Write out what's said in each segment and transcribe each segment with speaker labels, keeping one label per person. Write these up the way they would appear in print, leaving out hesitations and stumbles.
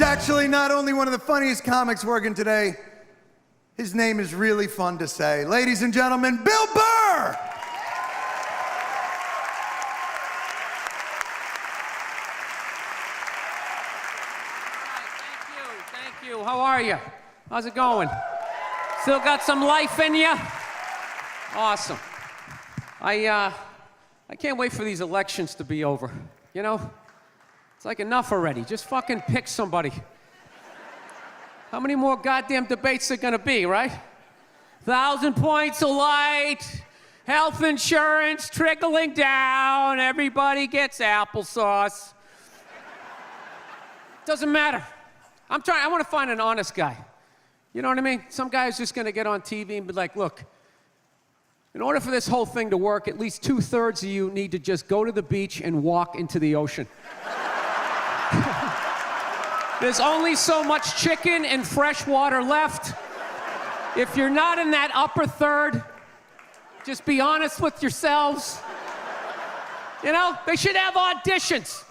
Speaker 1: He's actually not only one of the funniest comics working today, his name is really fun to say. Ladies and gentlemen, Bill Burr!
Speaker 2: Thank you. How are you? How's it going? Still got some life in you? Awesome. I can't wait for these elections to be over. You know? It's like enough already. Just fucking pick somebody. How many more goddamn debates are gonna be, right? 1,000 points of light, health insurance trickling down, everybody gets applesauce. Doesn't matter. I want to find an honest guy. You know what I mean? Some guy is just gonna get on TV and be like, look, in order for this whole thing to work, at least 2/3 of you need to just go to the beach and walk into the ocean. There's only so much chicken and fresh water left. If you're not in that upper third, just be honest with yourselves. You know, they should have auditions.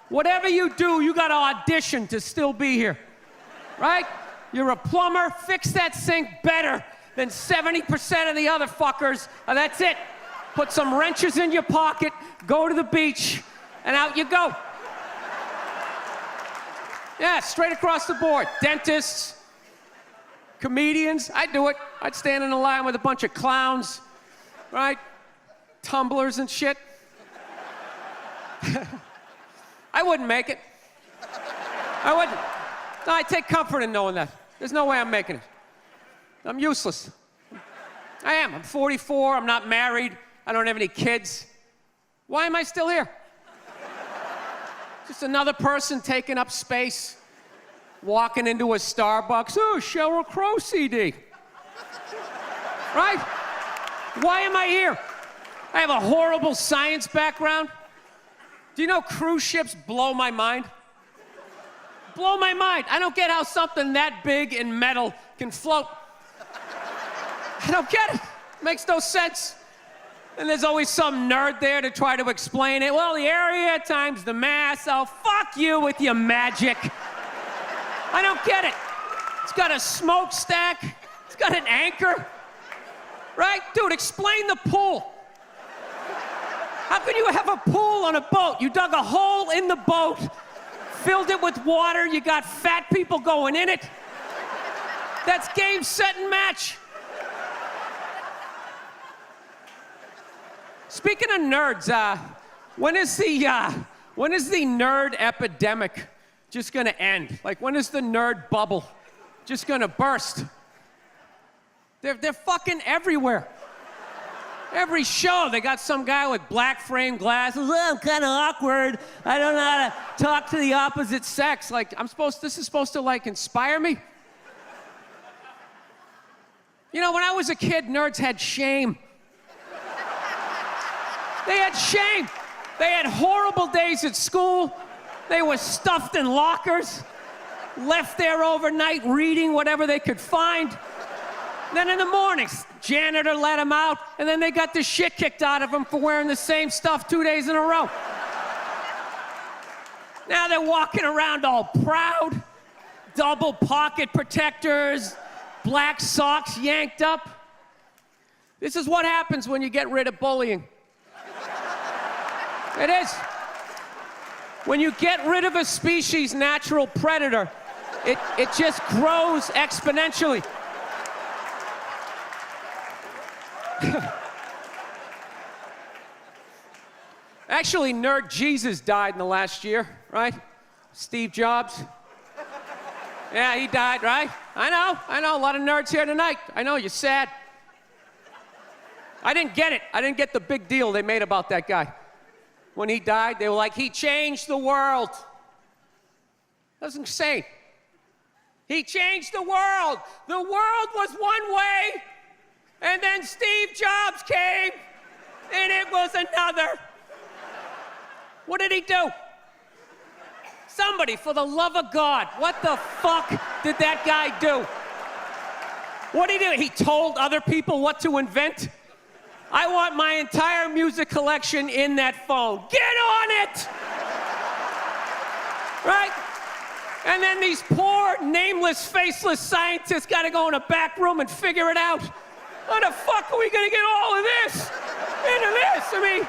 Speaker 2: Whatever you do, you gotta audition to still be here, right? You're a plumber, fix that sink better than 70% of the other fuckers, and that's it. Put some wrenches in your pocket, go to the beach, and out you go. Yeah, straight across the board. Dentists, comedians, I'd do it. I'd stand in a line with a bunch of clowns, right? Tumblers and shit. I wouldn't make it. I wouldn't. No, I take comfort in knowing that. There's no way I'm making it. I'm useless. I am. I'm 44, I'm not married, I don't have any kids. Why am I still here? Just another person taking up space, walking into a Starbucks. Oh, Sheryl Crow CD. Right? Why am I here? I have a horrible science background. Do you know cruise ships blow my mind? Blow my mind. I don't get how something that big and metal can float. I don't get it. Makes no sense. And there's always some nerd there to try to explain it. Well, the area times the mass. Oh, fuck you with your magic. I don't get it. It's got a smokestack. It's got an anchor. Right? Dude, explain the pool. How can you have a pool on a boat? You dug a hole in the boat, filled it with water, you got fat people going in it. That's game, set, and match. Speaking of nerds, when is the nerd epidemic just gonna end? Like, when is the nerd bubble just gonna burst? They're fucking everywhere. Every show, they got some guy with black frame glasses. Oh, I'm kind of awkward. I don't know how to talk to the opposite sex. Like, this is supposed to, like, inspire me? You know, when I was a kid, nerds had shame. They had shame. They had horrible days at school. They were stuffed in lockers, left there overnight reading whatever they could find. Then in the mornings, janitor let them out, and then they got the shit kicked out of them for wearing the same stuff 2 days in a row. Now they're walking around all proud, double pocket protectors, black socks yanked up. This is what happens when you get rid of bullying. It is. When you get rid of a species' natural predator, it just grows exponentially. Actually, Nerd Jesus died in the last year, right? Steve Jobs. Yeah, he died, right? I know, a lot of nerds here tonight. I know, you're sad. I didn't get it. I didn't get the big deal they made about that guy. When he died, they were like, he changed the world. That's insane. He changed the world. The world was one way, and then Steve Jobs came, and it was another. What did he do? Somebody, for the love of God, what the fuck did that guy do? What did he do? He told other people what to invent? I want my entire music collection in that phone. Get on it! Right? And then these poor, nameless, faceless scientists got to go in a back room and figure it out. How the fuck are we going to get all of this into this? I mean,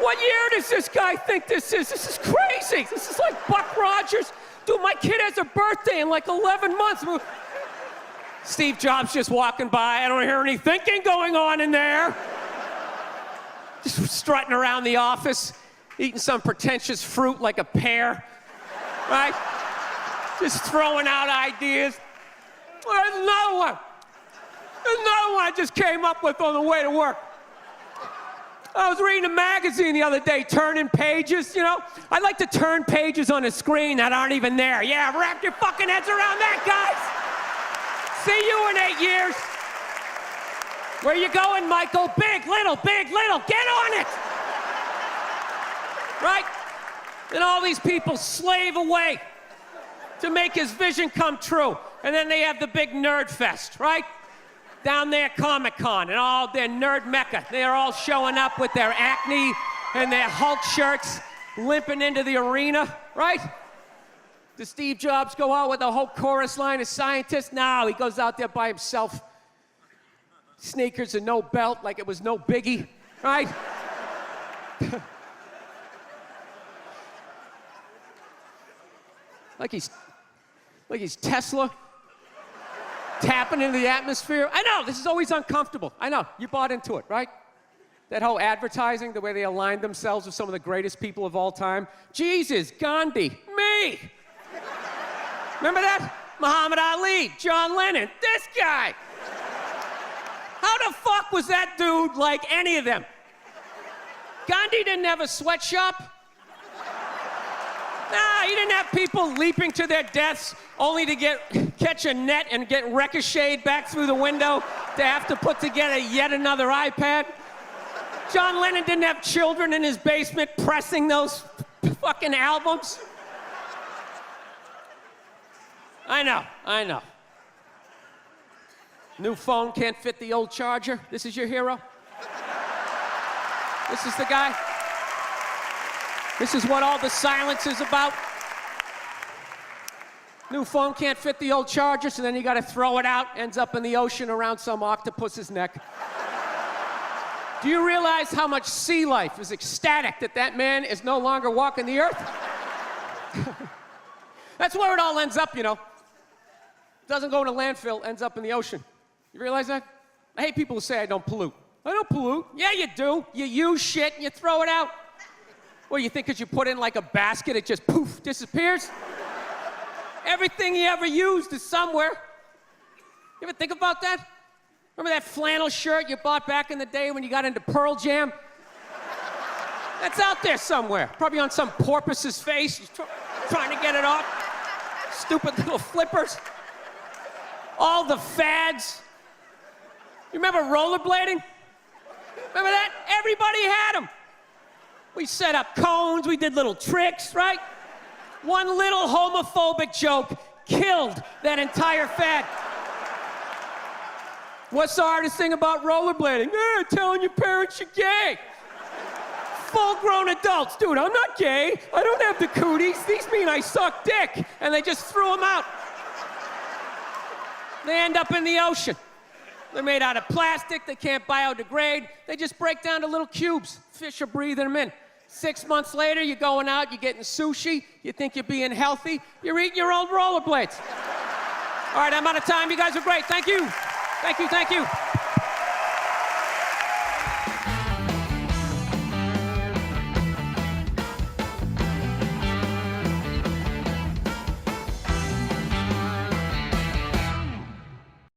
Speaker 2: what year does this guy think this is? This is crazy. This is like Buck Rogers. Dude, my kid has a birthday in like 11 months. Steve Jobs just walking by. I don't hear any thinking going on in there. Just strutting around the office, eating some pretentious fruit like a pear, right? Just throwing out ideas. There's another one. There's another one I just came up with on the way to work. I was reading a magazine the other day, turning pages, you know? I like to turn pages on a screen that aren't even there. Yeah, wrap your fucking heads around that, guys. See you in 8 years. Where you going, Michael? Big, little, get on it. Right? And all these people slave away to make his vision come true. And then they have the big nerd fest, right? Down there, Comic-Con, and all their nerd mecca. They're all showing up with their Acne and their Hulk shirts, limping into the arena, right? Does Steve Jobs go out with a whole chorus line of scientists? No, he goes out there by himself. Sneakers and no belt, like it was no biggie, right? like he's Tesla. Tapping into the atmosphere. I know, this is always uncomfortable. I know, you bought into it, right? That whole advertising, the way they aligned themselves with some of the greatest people of all time. Jesus, Gandhi, me. Remember that? Muhammad Ali, John Lennon, this guy. How the fuck was that dude like any of them? Gandhi didn't have a sweatshop. Nah, he didn't have people leaping to their deaths only to catch a net and get ricocheted back through the window to have to put together yet another iPad. John Lennon didn't have children in his basement pressing those fucking albums. I know. New phone can't fit the old charger. This is your hero? This is the guy? This is what all the silence is about? New phone can't fit the old charger, so then you gotta throw it out, ends up in the ocean around some octopus's neck. Do you realize how much sea life is ecstatic that that man is no longer walking the earth? That's where it all ends up, you know. Doesn't go in a landfill, ends up in the ocean. You realize that? I hate people who say I don't pollute. I don't pollute. Yeah, you do. You use shit and you throw it out. What, do you think because you put it in like a basket, it just poof, disappears? Everything you ever used is somewhere. You ever think about that? Remember that flannel shirt you bought back in the day when you got into Pearl Jam? That's out there somewhere. Probably on some porpoise's face. He's trying to get it off. Stupid little flippers. All the fads. You remember rollerblading? Remember that? Everybody had them. We set up cones, we did little tricks, right? One little homophobic joke killed that entire fad. What's the hardest thing about rollerblading? Telling your parents you're gay. Full-grown adults. Dude, I'm not gay. I don't have the cooties. These mean I suck dick. And they just threw them out. They end up in the ocean. They're made out of plastic. They can't biodegrade. They just break down to little cubes. Fish are breathing them in. 6 months later, you're going out, you're getting sushi. You think you're being healthy. You're eating your old rollerblades. All right, I'm out of time. You guys are great. Thank you. Thank you.